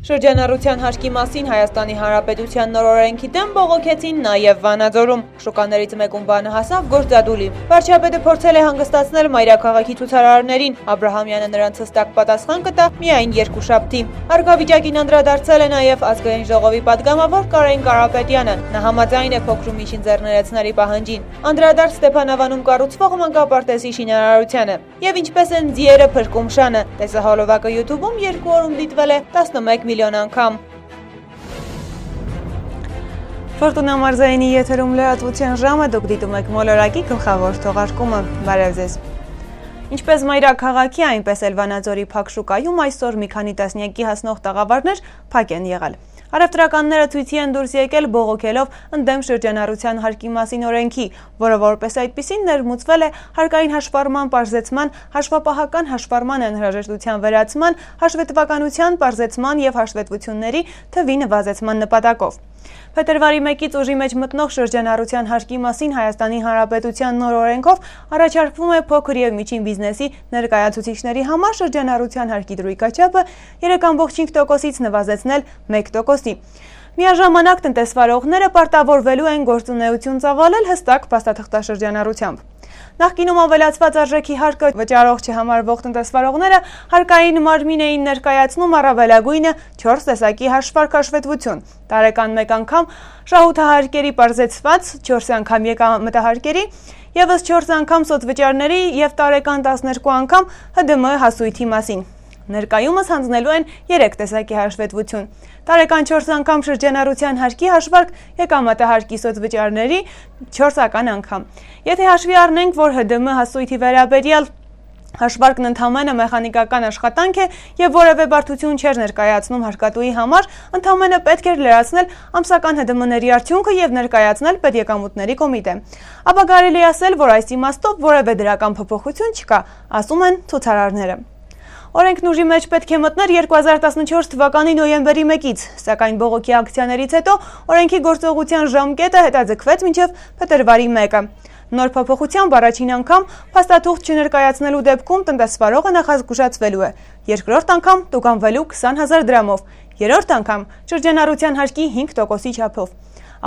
Շրջանառության հարկի մասին Հայաստանի Հանրապետության նոր օրենքի դեմ բողոքեցին նաև Վանաձորում։ Շուկաներից մեկում բանը հասավ գործադուլի։ Վարչապետը փորձել է հանգստացնել մայրաքաղաքի ցուցարարներին։ Աբրահամյանը նրանց հստակ պատասխան կտա միայն երկուշաբթի։ Հարկավիճակին անդրադարձել է նաև Ազգային ժողովի падգամավոր Կարեն Կարապետյանը։ Նա համաձայն է փոքր ու միջին ձեռներեցների պահանջին։ Անդրադարձ Ստեփանավանում կառուցվող մանկապարտեզի շինարարությանը։ Եվ ինչպես են ձիերը փրկում շանը։ Տեսահոլովակը YouTube-ում 2 օրում դիտվել է 11 միլիոն անգամ։ Ֆորտունա մարզայինի եթերում լրատվության ժամը, դուք դիտում եք մոլորակի գլխավոր թողարկումը։ Բարև ձեզ։ Ինչպես մայրաքաղաքի, այնպես էլ Վանաձորի փակ շուկայում այսօր մի քանի տասնյակի հասնող տաղավարներ փակ են եղել։ Առևտրականները ցույցի են դուրս եկել բողոքելով ընդդեմ շրջանառության հարկի մասին օրենքի, որը որպես այդպիսին ներմուծվել է հարկային հաշվառման պարզեցման, հաշվապահական հաշվառման անհրաժեշտության վերացման, հաշվետվականության պարզեցման եւ հաշվետվությունների թվի նվազեցման նպատակով։ Փետրվարի 1-ից ուժի մեջ մտնող շրջանառության հարկի մասին Հայաստանի Հանրապետության նոր օրենքով առաջարկվում է փոքր եւ միջին բիզնեսի ներկայացուցիչների համար շրջանառության հարկի դրույքաչափը 3.5%-ից նվազեցնել 1%-ի։ Միաժամանակ տնտեսվարողները պարտավորվելու են գործունեություն ծավալել հստակ փաստաթղթաշրջանառությամբ։ Նախկինում ավելացված արժեքի հարկը վճարող չհամարվող տնտեսվարողները հարկային մարմին էին ներկայացնում առավելագույնը 4 տեսակի հաշվարկ-հաշվետվություն, տարեկան 1 անգամ շահութահարկերի պարզեցված, 4 անգամ եկամտահարկերի, եւս 4 անգամ սոցվճարների եւ տարեկան 12 անգամ ՀԴՄ հասույթի մասին։ Ներկայումս հանձնելու են 3 տեսակի հաշվետվություն, տարեկան 4 անգամ շրջանառության հարկի հաշվարկ, եկամտահարկի սոցվճարների 4-ական անգամ։ Եթե հաշվի առնենք, որ ՀԴՄ հասույթի վերաբերյալ հաշվարկն ընդամենը մեխանիկական աշխատանք է եւ որևէ բարդություն չէր ներկայացնում հարկատուի համար, ընդամենը պետք էր լրացնել ամսական ՀԴՄ-ների արդյունքը եւ ներկայացնել պետեկամուտների կոմիտե։ Ապա կարելի է ասել, որ այս իմաստով որևէ դրական փոփոխություն չկա, ասում են ցուցարարները։ Օրենքն ուժի մեջ պետք է մտներ 2014 թվականի նոյեմբերի 1-ից, սակայն բողոքի ակցիաներից հետո օրենքի գործողության ժամկետը հետաձգվեց մինչև փետրվարի 1-ը։ Նոր փոփոխությամբ առաջին անգամ փաստաթուղթ չներկայացնելու դեպքում տնտեսվարողը նախազգուշացվելու է, երկրորդ անգամ տուգանվելու 20,000 դրամով, երրորդ անգամ շրջանառության հարկի 5%-ի չափով։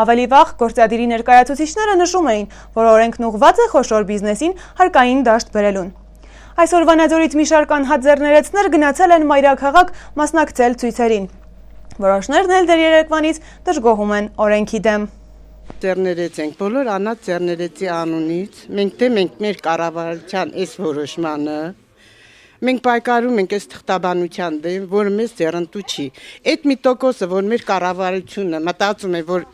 Ավելի վաղ գործադիրի ներկայացուցիչները նշում էին, որ օրենքն ուղղված է խոշոր բիզնեսին հարկային դաշտ բերելուն։ Այսօր Վանաձորից մի շարք անհատ ձեռներեցներ գնացել են մայրաքաղաք մասնակցել ցույցերին։ Որոշներն էլ դեռ երեկվանից դժգոհում են օրենքի դեմ։ Ձեռներեց ենք, բոլոր անհատ ձեռներեցի անունից, մենք դեմ ենք մեր կառավարության այս որոշմանը, մենք պայքարում ենք այս թղթաբանության դեմ, որը մեզ ձեռնտու չի։ Այդ մի տոկոսը, որ մեր կառավարությունը մտածում է, որ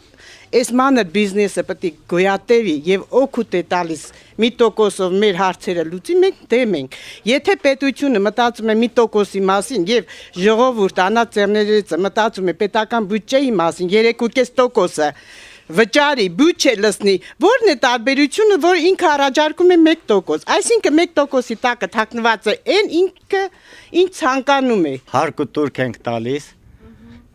այս մանր բիզնեսը պետք է գոյատևի եւ օգուտ է տալիս մի տոկոսով մեր հարցերը լուծի, մենք դեմ ենք։ Եթե պետությունը մտածում է մի տոկոսի մասին եւ ժողովուրդ անհատ ձեռներեցը մտածում է պետական բյուջեի մասին 3.5%-ը վճարի, բյուջե լցնի, որն է տարբերությունը, որ ինքը առաջարկում է 1%, այսինքն 1%-ի տակը թաքնված է այն ինքը ինչ ցանկանում է։ Հարկու տուրք ենք տալիս,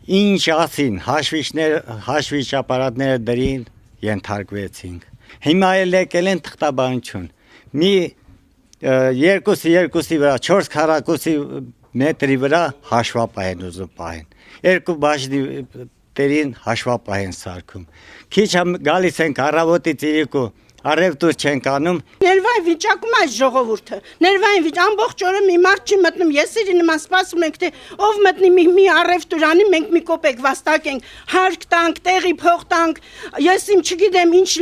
ինչ ասին, հաշվիչ ապարատները դրին ենթարկվեցինք։ Հիմա էլ եկել են թղթաբանություն։ Մի 2-ի վրա 4 քառակուսի մետրի վրա հաշվապահ են ուզում պահեն։ 2 բաժնի տերին հաշվապահ են սարքում։ Քիչ գալիս ենք առավոտից իրիկու առևտուր չենք անում։ Ներվային վիճակում այս ժողովուրդը, ներվային ամբողջ օրը մի մարդ չի մտնում, ես իրի նման սպասում ենք, թե ով մտնի մի առևտուր անի, մենք մի կոպեկ վաստակենք, հարկ տանք, տեղի փող տանք, ես իմ չգիտեմ ինչ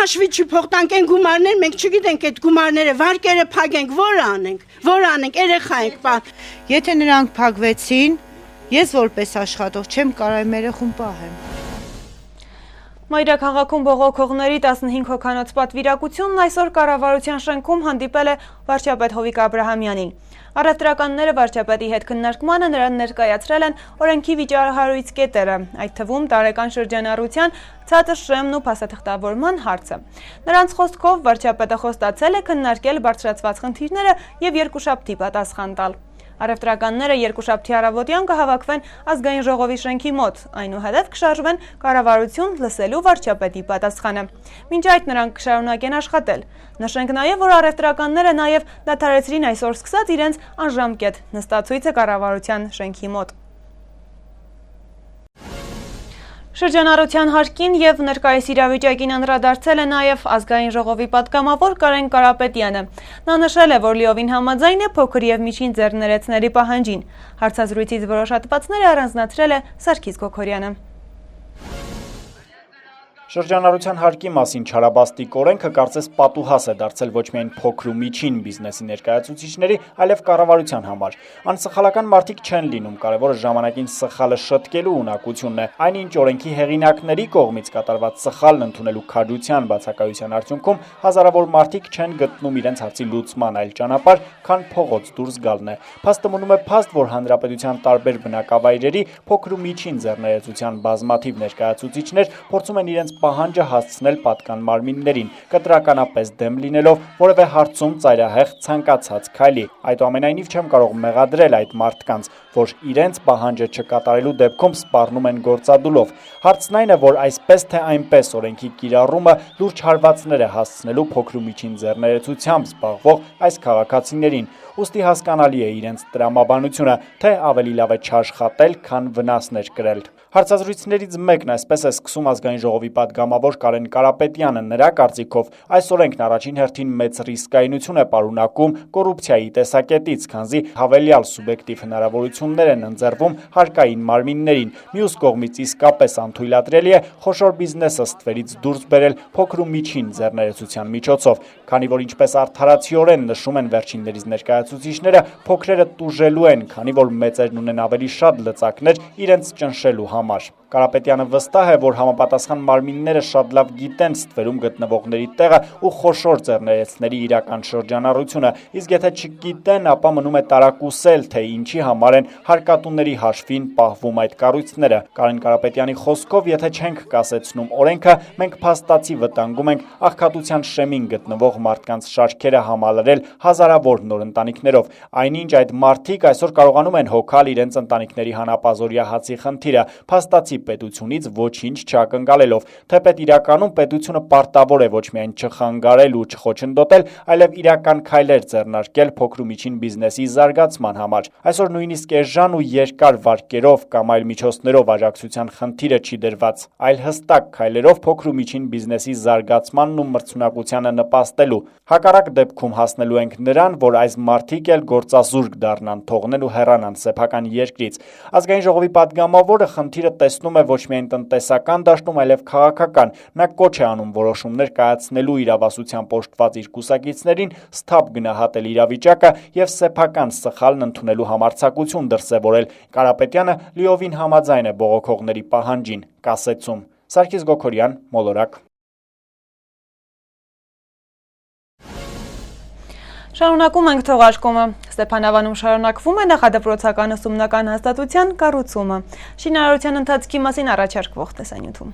հաշվիչի փող տանք, են գումարներ, մենք չգիտենք այդ գումարները, վարկերը փակենք, որ անենք, երեխա ենք։ Եթե նրանք փակվեցին, ես որպես աշխատող չեմ կարող մեր երեխուն պահեմ։ Մայրաքաղաքում բողոքողների 15 հոգանոց պատվիրակությունն այսօր կառավարության շենքում հանդիպել է վարչապետ Հովիկ Աբրահամյանին։ Առևտրականները վարչապետի հետ քննարկմանը նրան ներկայացրել են օրենքի վիճահարույց կետերը, այդ թվում տարեկան շրջանառության ցածր շեմն ու փաստաթղթավորման հարցը։ Նրանց խոսքով վարչապետը խոստացել է քննարկել բարձրացված խնդիրները եւ երկուշաբթի պատասխան տալ։ Առևտրականները երկուշաբթի առավոտյան կհավաքվեն Ազգային ժողովի շենքի մոտ, այնուհետև կշարժվեն կառավարություն լսելու վարչապետի պատասխանը։ Մինչ այդ նրանք կշարունակեն աշխատել։ Նշենք նաև, որ առևտրականները նաև դադարեցրին այսօր սկսած իրենց անժամկետ նստացույցը կառավարության շենքի մոտ։ Շրջանառության հարկին եւ ներկայիս իրավիճակին անդրադարձել է նաեւ ազգային ժողովի պատգամավոր Կարեն Կարապետյանը։ Նա նշել է, որ լիովին համաձայն է փոքր եւ միջին ձեռներեցների պահանջին։ Հարցազրույցից որոշ հատվածներ առանձնացրել է Սարգիս Գոքորյանը։ Շրջանառության հարկի մասին չարաբաստիկ օրենքը կարծես պատուհաս է դարձել ոչ միայն փոքր ու միջին բիզնեսի ներկայացուցիչների, այլև կառավարության համար։ Անսխալական մարդիկ չեն լինում, կարևորը ժամանակին սխալը շտկելու ունակությունն է։ Այնինչ օրենքի հեղինակների կողմից կատարված սխալն ընդունելու քաջության բացակայության արդյունքում հազարավոր մարդիկ չեն գտնում իրենց հարցի լուծման այլ ճանապարհ, քան փողոց դուրս գալն է։ Փաստը մնում է փաստ, որ հանրապետության տարբեր բնակավայրերի փոքր ու միջին ձեռներեցության բազմաթիվ ներկայացուցիչներ փորձում են իրենց պահանջը հասցնել պատկան մարմիններին, կտրականապես դեմ լինելով որևէ հարցում ծայրահեղ ցանկացած քայլի։ Այդուամենայնիվ չեմ կարող մեղադրել այդ մարդկանց, որ իրենց պահանջը չկատարելու դեպքում սպառնում են գործադուլով։ Հարցն այն է, որ այսպես թե այնպես օրենքի կիրառումը լուրջ հարվածներ է հասցնելու փոքր ու միջին ձեռներեցությամբ զբաղվող այս քաղաքացիներին։ Ուստի հասկանալի է իրենց տրամաբանությունը, թե ավելի լավ է չաշխատել, քան վնասներ կրել։ Հարցազրույցներից մեկն այսպես է սկսում ազգային ժողովի պատգամավոր Կարեն Կարապետյանը։ Նրա կարծիքով այս օրենքն առաջին հերթին մեծ ռիսկայնություն է պարունակում կոռուպցիայի տեսակետից, քանզի հավելյալ սուբյեկտիվ հնարավորություններ են ընձեռվում հարկային մարմիններին։ Մյուս կողմից իսկապես անթույլատրելի է խոշոր բիզնեսը ստվերից դուրս բերել փոքր ու միջին ձեռներեցության միջոցով, քանի որ ինչպես արդարացիորեն նշում են վերջիններից ներկայացուցիչները, փոքրերը տուժելու են, քանի որ մեծերն ունեն ավելի շատ լծակներ իրենց ճնշելու համար։ Կարապետյանը վստահ է, որ համապատասխան մարմինները շատ լավ գիտեն ստվերում գտնվողների տեղը ու խոշոր ձեռներեցների իրական շրջանառությունը, իսկ եթե չգիտեն, ապա մնում է տարակուսել, թե ինչի համար են հարկատուների հաշվին պահվում այդ կառույցները։ Կարեն Կարապետյանի խոսքով, եթե չենք կասեցնում օրենքը, մենք փաստացի վտանգում ենք աղքատության շեմին գտնվող մարդկանց շարքերը համալրել հազարավոր նոր ընտանիքներով։ Այնինչ այդ մարդիկ այսօր կարողանում են հոգալ իրենց ընտանիքների հանապազօրյա հացի խնդիրը, փաստացի պետությունից ոչինչ չակնկալելով, թեպետ իրականում պետությունը պարտավոր է ոչ միայն չխանգարել ու չխոչընդոտել, այլև իրական քայլեր ձեռնարկել փոքր ու միջին բիզնեսի զարգացման համար։ Այսօր նույնիսկ էժան ու երկար վարկերով կամ այլ միջոցներով աջակցության խնդիրը չի դրված, այլ հստակ քայլերով փոքր ու միջին բիզնեսի զարգացմանն ու մրցունակությանը նպաստելու։ Հակառակ դեպքում հասնելու ենք նրան, որ այս մարդիկ էլ գործազուրկ դառնան, թողնեն ու հեռանան սեփական երկրից։ Ազգային ժողովի պատգամավորը խնդիրը տեսնում է ոչ միայն տնտեսական դաշտում, այլև քաղաքական։ Նա կոչ է անում որոշումներ կայացնելու իրավասության պոշտված իր կուսակիցներին սթափ գնահատել իրավիճակը եւ սեփական սխալն ընդունելու համարձակություն դրսեւորել։ Կարապետյանը լիովին համաձայն է բողոքողների պահանջին, կասեցում։ Սարգիս Գոքորյան, Մոլորակ։ Շարունակում ենք թողարկումը։ Ստեփանավանում շարունակվում է նախադպրոցական ուսումնական հաստատության կառուցումը։ Շինարարության ընթացքի մասին առաջարկվող տեսանյութում։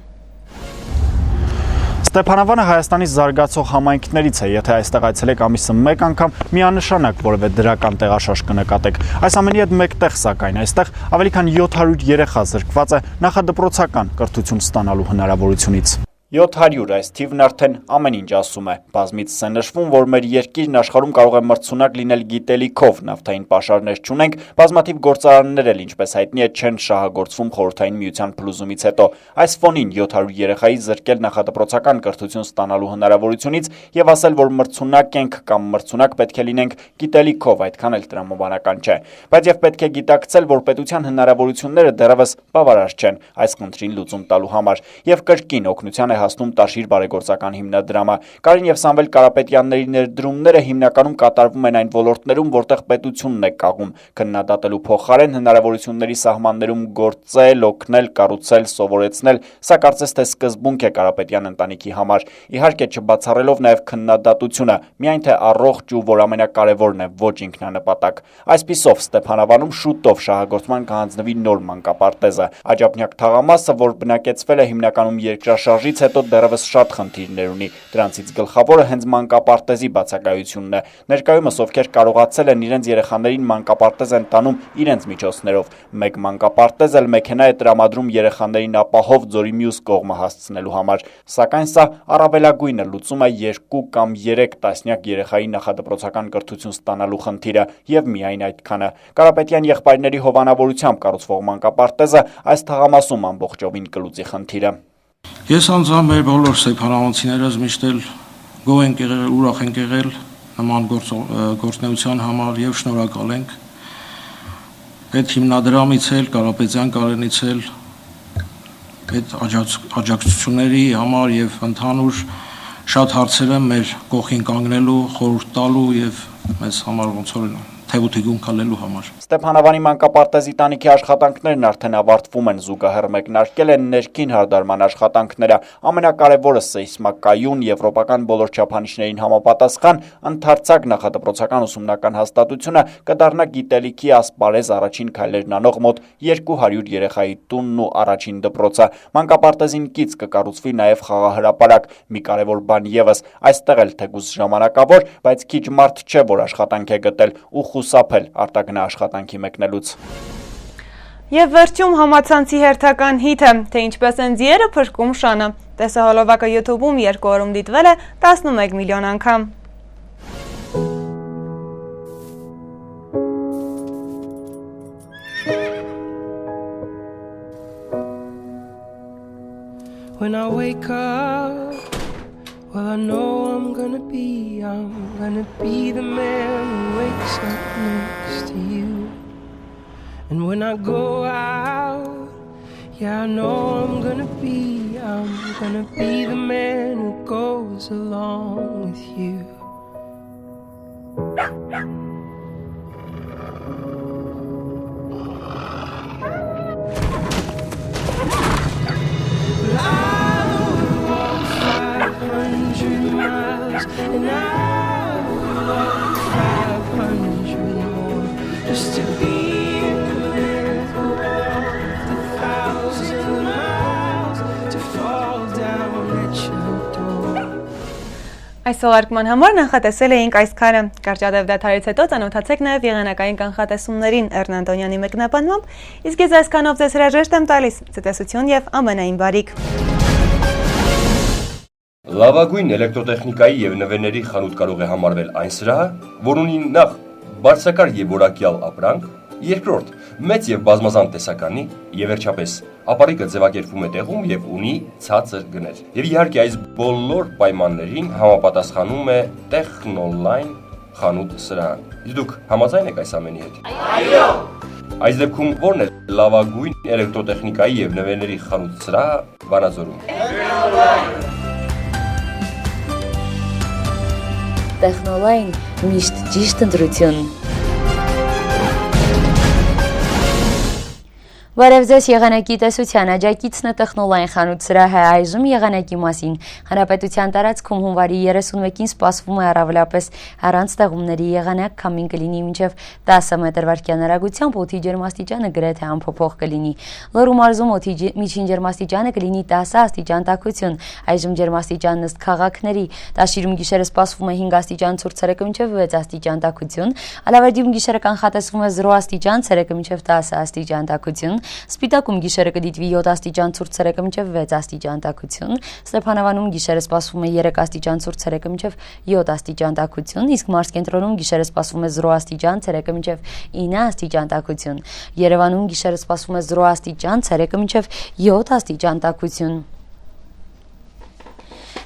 Ստեփանավանը Հայաստանի զարգացող համայնքներից է, եթե այստեղ այցելեք ամիսը մեկ անգամ, միանշանակ որևէ դրական տեղաշարժ կնկատեք։ Այս ամենի հետ մեկտեղ, սակայն, այստեղ ավելի քան 700 երեխա զրկված է նախադպրոցական կրթություն ստանալու հնարավորությունից։ 700 այս թիվն արդեն ամեն ինչ ասում է։ Բազմիցս է նշվում, որ մեր երկիրն աշխարհում կարող է մրցունակ լինել գիտելիքով, նավթային պաշարներ չունենք, բազմաթիվ գործարաններ էլ, ինչպես հայտնի է, չեն շահագործվում Խորհրդային Միության փլուզումից հետո։ Այս ֆոնին 700 երեխայի զրկել նախադպրոցական կրթություն ստանալու հնարավորությունից եւ ասել, որ մրցունակ ենք կամ մրցունակ պետք է լինենք գիտելիքով, այդքան էլ տրամաբանական չէ։ Բայց եւ պետք է գիտակցել, որ պետության հնարավորությունները դեռևս բավարար չեն այս խնդրին լուծում տալու համար եւ կրկին օգնության հասնում Տաշիր բարեգործական հիմնադրամը։ Կարեն եւ Սամվել Կարապետյանների ներդրումները հիմնականում կատարվում են այն ոլորտներում, որտեղ պետությունն է կաղում, քննադատելու փոխարեն հնարավորությունների սահմաններում գործել, օգնել, կառուցել, սովորեցնել, սա կարծես թե սկզբունք է Կարապետյան ընտանիքի համար։ Իհարկե չբացառելով նաեւ քննադատությունը, միայն թե առողջ ու որ ամենակարևորն է, ոչ ինքնանպատակ։ Այսպիսով Ստեփանավանում շուտով շահագործման կհանձնվի նոր մանկապարտեզը։ Աջափնյակ թաղամասը, որ բնակեցվել է հիմնականում երկրաշարժից հետո դեռևս շատ խնդիրներ ունի։ Դրանցից գլխավորը հենց մանկապարտեզի բացակայությունն է։ Ներկայումս ովքեր կարողացել են իրենց երեխաներին մանկապարտեզ են տանում իրենց միջոցներով։ Մեկ մանկապարտեզ էլ մեքենա է տրամադրում երեխաներին ապահով ձորի մյուս կողմը հասցնելու համար։ Սակայն սա առավելագույնը լուծում է 2 կամ 3 տասնյակ երեխայի նախադպրոցական կրթություն ստանալու խնդիրը եւ միայն այդքանը։ Կարապետյան եղբայրների հովանավորությամբ կառուցվող մանկապարտեզը այս թաղամասում ամբողջովին կլուծի խնդիրը։ Ես անձամբ մեր բոլոր սեփականացիներս միշտ էլ գոհ ենք եղել, ուրախ ենք եղել նման գործունեության համար եւ շնորհակալ ենք այդ հիմնադրամից էլ, Կարապետյան Կարենից էլ այդ աջակցությունների համար եւ ընդհանուր շատ հարցեր են մեր կողքին կանգնելու, խորհուրդ տալու եւ մեզ համար ոնց որ թեւութիգուն քալելու համար։ Ստեփանավանի մանկապարտեզի տանիքի աշխատանքներն արդեն ավարտվում են, զուգահեռ մեկնարկել են ներքին հարդարման աշխատանքները։ Ամենակարևորը սեյսմակայուն եվրոպական բոլոր չափանիշներին համապատասխան ընդարձակ նախադպրոցական ուսումնական հաստատությունը կդառնա գիտելիքի ասպարեզ առաջին քայլերն անող մոտ 200 երեխայի տունն ու առաջին դպրոցը։ Մանկապարտեզին կից կկառուցվի նաև խաղահրապարակ։ Մի կարևոր բան եւս, այստեղ էլ թեկուզ ժամանակավոր, բայց քիչ մարդ չէ, որ աշխատանք է գտել ու խուսափել արտագնա աշխատանքի մեկնելուց։ Եվ վերջում համացանցի հերթական հիթը, թե ինչպես են ձիերը փրկում շանը։ Տեսահոլովակը YouTube-ում 2 օրում դիտվել է 11 միլիոն անգամ։ When I wake up, well, I know I'm gonna be the man who wakes up next to you. And when I go out, yeah, I know I'm gonna be the man who goes along with you. And I would walk 500 more just to be with you. 1,000 miles to fall down at your door. Այս թողարկման համար նախատեսել էինք այսքանը։ Կարճատև դադարից հետո ծանոթացեք նաև եղանակային կանխատեսումներին Էռն Անտոնյանի մեկնաբանմամբ, իսկ ես այսքանով ձեզ հրաժեշտ եմ տալիս։ Ցտեսություն եւ ամենայն բարիք։ Լավագույն էլեկտրոտեխնիկայի եւ նվերների խանութ կարող է համարվել այն սրահը, որ ունի նախ բարձրակարգ եւ որակյալ ապրանք, երկրորդ մեծ եւ բազմազան տեսականի եւ վերջապես ապարիկը ձևակերպվում է տեղում եւ ունի ցածր գներ։ Եվ իհարկե այս բոլոր պայմաններին համապատասխանում է Technoline խանութ սրահը։ Իսկ դուք համաձայն եք այս ամենի հետ։ Այո։ Այս դեպքում ո՞րն է լավագույն էլեկտրոտեխնիկայի եւ նվերների խանութ սրահը Վանաձորում։ Technoline միշտ ճիշտ ընտրություն։ Բարև ձեզ եղանակի տեսության աջակիցն է Technoline խանութ սրահը այժմ եղանակի մասին։ Հանրապետության տարածքում հունվարի 31-ին սպասվում է առավելապես առանց տեղումների եղանակ, քամին կլինի մինչև 10 մետր/վայրկյան հեռագությամբ, օդի ջերմաստիճանը գրեթե անփոփոխ կլինի։ Լոռու մարզում օդի միջին ջերմաստիճանը կլինի 10 աստիճան տաքություն, այժմ ջերմաստիճանն ըստ քաղաքների, Տաշիրում գիշերը սպասվում է 5 աստիճան ցուրտ, ցերեկը մինչև 6 աստիճան տաքություն, Ալավերդիում գիշերը կանխատեսվում է 0 աստիճան, ցերեկը մինչև 10 աստիճան տաքություն, Սպիտակում գիշերը կդիտվի 7 աստիճան ցուրտ, ցերեկը մինչև 6 աստիճան տաքություն, Ստեփանավանում գիշերը սպասվում է 3 աստիճան ցուրտ, ցերեկը մինչև 7 աստիճան տաքություն, իսկ մարզկենտրոնում գիշերը սպասվում է 0 աստիճան, ցերեկը մինչև 9 աստիճան տաքություն, Երևանում գիշերը սպասվում է 0 աստիճան, ցերեկը մինչև 7 աստիճան տաքություն։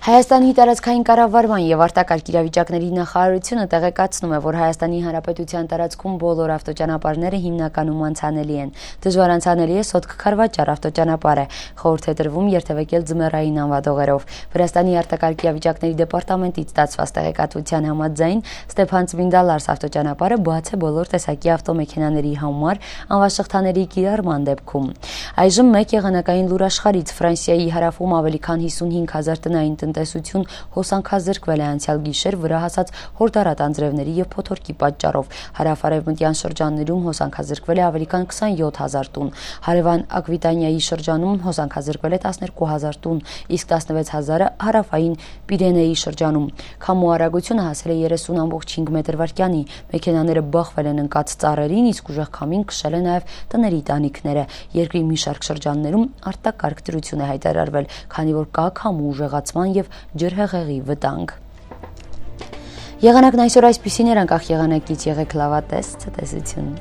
Հայաստանի տարածքային կառավարման եւ արտակարգ իրավիճակների նախարարությունը տեղեկացնում է, որ Հայաստանի Հանրապետության տարածքում բոլոր ավտոճանապարհները հիմնականում անցանելի են։ Դժվար անցանելի է Սոտք-Քարվաճար ավտոճանապարհը, խորհուրդ է տրվում երթևեկել ձմեռային անվադողերով։ Վրաստանի արտակարգ իրավիճակների դեպարտամենտից ստացված տեղեկատվության համաձայն Ստեփան-Ծվինդալարս ավտոճանապարհը բաց է բոլոր տեսակի ավտոմեքենաների համար անվաշղթաների կիրառման դեպքում։ Այժմ մեկ եղանակային լուր աշխարհից Ֆրանսիայի հարավում ավելի քան 55,000 տնային տնտեսություն հոսանքազրկվել է անցյալ գիշեր վրա հասած հորդարատ անձրևների եւ փոթորկի պատճառով։ Հարավ-արևմտյան շրջաններում հոսանքազրկվել է ավելի քան 27000 տուն։ Հարևան Ակվիտանիայի շրջանում հոսանքազրկվել է 12000 տուն, իսկ 16000-ը հարավային Պիրենեի շրջանում։ Քամու արագությունը հասել է 30.5 մետր/վայրկյանի։ Մեքենաները բախվել են ընկած ծառերին, իսկ ուժեղ քամին քշել է նաեւ տների տանիքները։ Երկրի մի շարք շրջաններում արտակարգ դրություն է հայտարարվել, քանի որ կա քամու ուժեղացման եւ ջրհեղեղի վտանգ։ Եղանակն այսօր այսպիսին էր, անկախ եղանակից եղեք լավատես, ցտեսություն։